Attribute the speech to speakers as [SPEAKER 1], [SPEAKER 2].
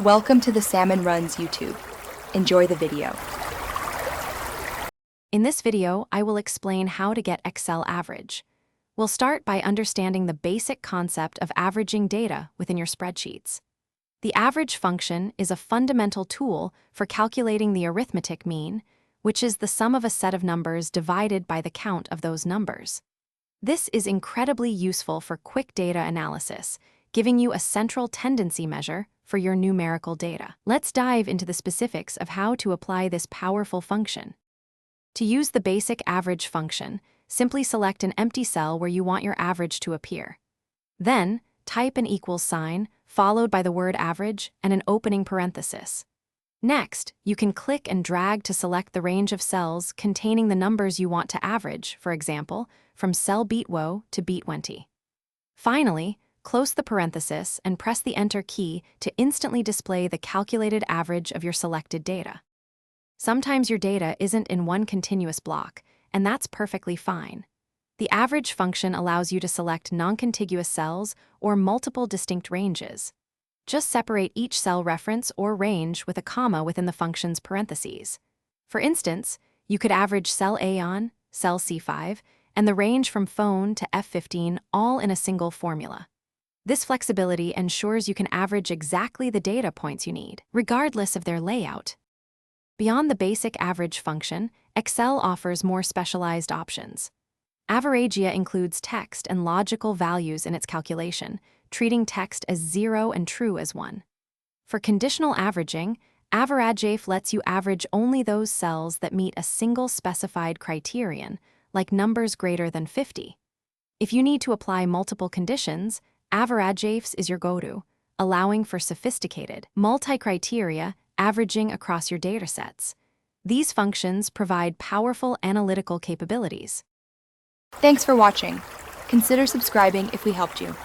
[SPEAKER 1] Welcome to the Salmon Runs YouTube. Enjoy the video.
[SPEAKER 2] In this video, I will explain how to get Excel average. We'll start by understanding the basic concept of averaging data within your spreadsheets. The average function is a fundamental tool for calculating the arithmetic mean, which is the sum of a set of numbers divided by the count of those numbers. This is incredibly useful for quick data analysis, giving you a central tendency measure for your numerical data. Let's dive into the specifics of how to apply this powerful function. To use the basic average function, simply select an empty cell where you want your average to appear. Then, type an equals sign, followed by the word average and an opening parenthesis. Next, you can click and drag to select the range of cells containing the numbers you want to average, for example, from cell B20 to B20. Finally, close the parenthesis and press the Enter key to instantly display the calculated average of your selected data. Sometimes your data isn't in one continuous block, and that's perfectly fine. The average function allows you to select non-contiguous cells or multiple distinct ranges. Just separate each cell reference or range with a comma within the function's parentheses. For instance, you could average cell A on, cell C5, and the range from phone to F15 all in a single formula. This flexibility ensures you can average exactly the data points you need, regardless of their layout. Beyond the basic average function, Excel offers more specialized options. Averagia includes text and logical values in its calculation, treating text as 0 and true as 1. For conditional averaging, Averagef lets you average only those cells that meet a single specified criterion, like numbers greater than 50. If you need to apply multiple conditions, Averagefs is your go-to, allowing for sophisticated, multi-criteria averaging across your datasets. These functions provide powerful analytical capabilities.
[SPEAKER 1] Thanks for watching. Consider subscribing if we helped you.